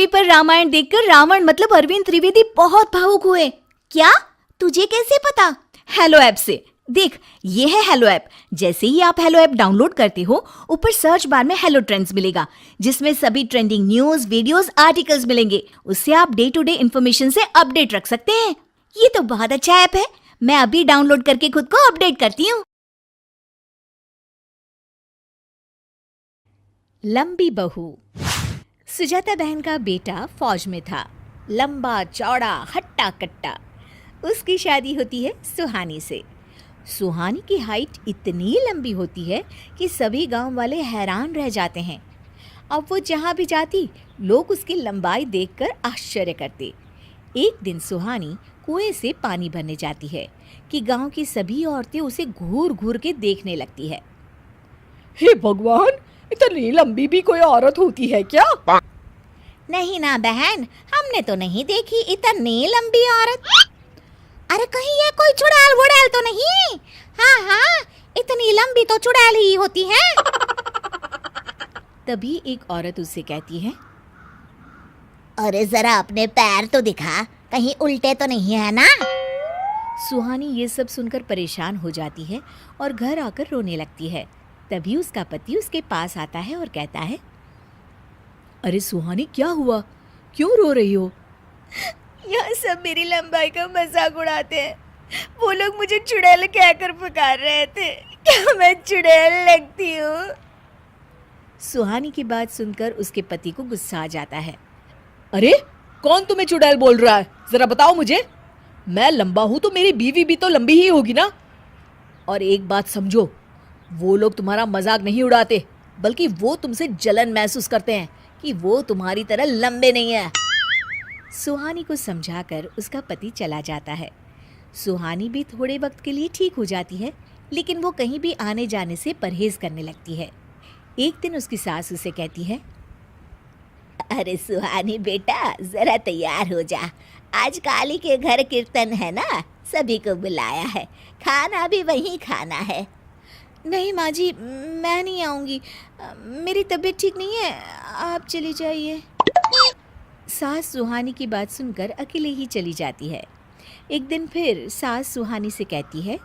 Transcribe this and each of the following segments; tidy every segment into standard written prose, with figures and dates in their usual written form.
पर रामायण देखकर रावण मतलब अरविंद त्रिवेदी बहुत भावुक हुए। क्या? तुझे कैसे पता? हेलो ऐप से। देख, ये है हेलो ऐप। जैसे ही आप हेलो ऐप डाउनलोड करते हो, ऊपर सर्च बार में हेलो ट्रेंड्स मिलेगा, जिसमें सभी ट्रेंडिंग न्यूज, वीडियोस, आर्टिकल्स मिलेंगे। उससे आप डे टू डे इन्फॉर्मेशन से अपडेट रख सकते हैं। ये तो बहुत अच्छा ऐप है। मैं अभी डाउनलोड करके खुद को अपडेट करती हूँ। लंबी बहू। सुजाता बहन का बेटा फौज में था, लंबा चौड़ा हट्टा कट्टा। उसकी शादी होती है सुहानी से। सुहानी की हाइट इतनी लंबी होती है कि सभी गांव वाले हैरान रह जाते हैं। अब वो जहाँ भी जाती, लोग उसकी लंबाई देखकर आश्चर्य करते। एक दिन सुहानी कुएं से पानी भरने जाती है कि गांव की सभी औरतें उसे घूर घूर के देखने लगती है। हे भगवान, इतनी लंबी भी कोई औरत होती है क्या? नहीं ना बहन, हमने तो नहीं देखी इतनी लंबी औरत। अरे कहीं ये कोई चुड़ैल वुड़ैल तो नहीं? हाँ, इतनी लंबी तो चुड़ैल ही होती है। तभी एक औरत उससे कहती है, अरे जरा अपने पैर तो दिखा, कहीं उल्टे तो नहीं है ना? सुहानी ये सब सुनकर परेशान हो जाती है और घर आकर रोने लगती है। तभी उसका पति उसके पास आता है और कहता है, अरे सुहानी, क्या हुआ? क्यों रो रही हो? यहाँ सब मेरी लंबाई का मजाक उड़ाते हैं। वो लोग मुझे चुड़ैल कहकर पुकार रहे थे। क्या मैं चुड़ैल लगती हूँ? सुहानी की बात सुनकर उसके पति को गुस्सा आ जाता है। अरे कौन तुम्हें चुड़ैल बोल रहा है? जरा बताओ मुझे। मैं लंबा हूं तो मेरी बीवी भी तो लंबी ही होगी ना। और एक बात समझो, वो लोग तुम्हारा मजाक नहीं उड़ाते, बल्कि वो तुमसे जलन महसूस करते हैं कि वो तुम्हारी तरह लंबे नहीं है। सुहानी को समझाकर उसका पति चला जाता है। सुहानी भी थोड़े वक्त के लिए ठीक हो जाती है, लेकिन वो कहीं भी आने जाने से परहेज करने लगती है। एक दिन उसकी सास उसे कहती है, अरे सुहानी बेटा, जरा तैयार हो जा, आज काली के घर कीर्तन है ना, सभी को बुलाया है, खाना भी वहीं खाना है। नहीं माँ जी, मैं नहीं आऊँगी, मेरी तबीयत ठीक नहीं है, आप चली जाइए। सास सुहानी की बात सुनकर अकेले ही चली जाती है। एक दिन फिर सास सुहानी से कहती है,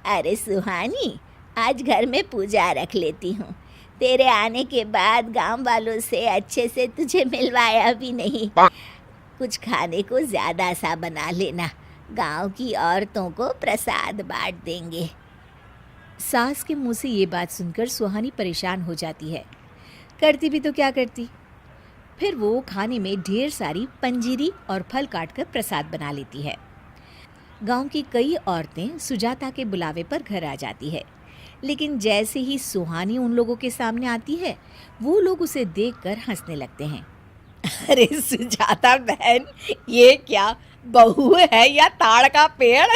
अरे सुहानी, आज घर में पूजा रख लेती हूँ। तेरे आने के बाद गांव वालों से अच्छे से तुझे मिलवाया भी नहीं। कुछ खाने को ज़्यादा सा बना लेना, गांव की औरतों को प्रसाद बांट देंगे। सास के मुंह से ये बात सुनकर सुहानी परेशान हो जाती है। करती भी तो क्या करती। फिर वो खाने में ढेर सारी पंजीरी और फल काटकर प्रसाद बना लेती है। गांव की कई औरतें सुजाता के बुलावे पर घर आ जाती है, लेकिन जैसे ही सुहानी उन लोगों के सामने आती है, वो लोग उसे देखकर हंसने लगते हैं। अरे सुजाता बहन, ये क्या बहू है या ताड़ का पेड़?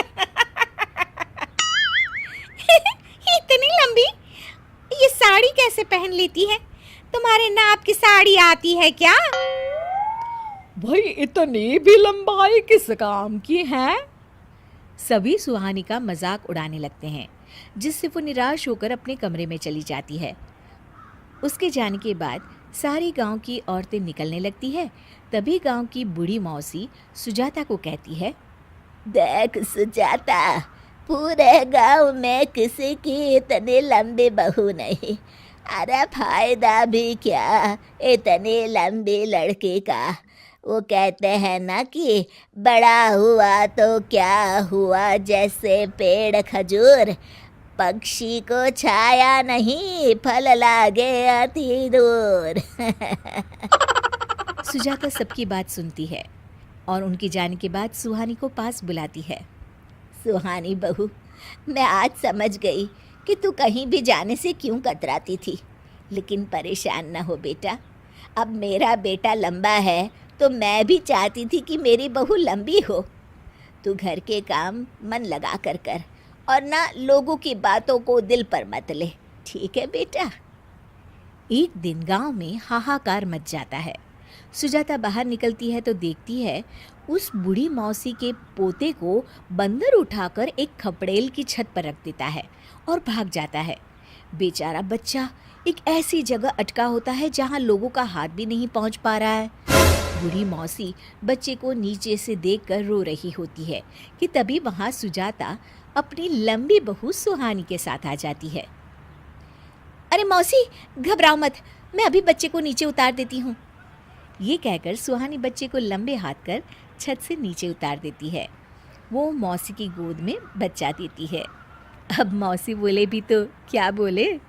इतनी लंबी, ये साड़ी कैसे पहन लेती है? तुम्हारे नाप की साड़ी आती है क्या? भाई इतनी भी लंबाई किस काम की है? सभी सुहानी का मजाक उड़ाने लगते हैं, जिससे वो निराश होकर अपने कमरे में चली जाती है। उसके जाने के बाद सारी गांव की औरतें निकलने लगती है। तभी गांव की बूढ़ी मौसी सुजाता को कहती है, देख सुजाता, पूरे गांव में किसी की इतनी लंबी बहू नहीं। अरे फायदा भी क्या इतनी लंबी लड़की का। वो कहते हैं ना कि बड़ा हुआ तो क्या हुआ, जैसे पेड़ खजूर, पक्षी को छाया नहीं, फल लागे अति दूर। सुजाता सबकी बात सुनती है और उनके जाने के बाद सुहानी को पास बुलाती है। सुहानी बहू, मैं आज समझ गई कि तू कहीं भी जाने से क्यों कतराती थी, लेकिन परेशान न हो बेटा। अब मेरा बेटा लंबा है तो मैं भी चाहती थी कि मेरी बहू लंबी हो। तू घर के काम मन लगा कर कर और ना लोगों की बातों को दिल पर मत ले, ठीक है बेटा? एक दिन गांव में हाहाकार मच जाता है। सुजाता बाहर निकलती है तो देखती है उस बूढ़ी मौसी के पोते को बंदर उठाकर एक खपड़ेल की छत पर रख देता है और भाग जाता है। बेचारा बच्चा एक ऐसी जगह अटका होता है जहां लोगों का हाथ भी नहीं पहुंच पा रहा है। बूढ़ी मौसी बच्चे को नीचे से देखकर रो रही होती है कि तभी वहाँ सुजाता अपनी लंबी बहू सुहानी के साथ आ जाती है। अरे मौसी, घबराओ मत, मैं अभी बच्चे को नीचे उतार देती हूँ। ये कहकर सुहानी बच्चे को लंबे हाथ कर छत से नीचे उतार देती है। वो मौसी की गोद में बच्चा देती है। अब मौसी बोले भी तो क्या बोले।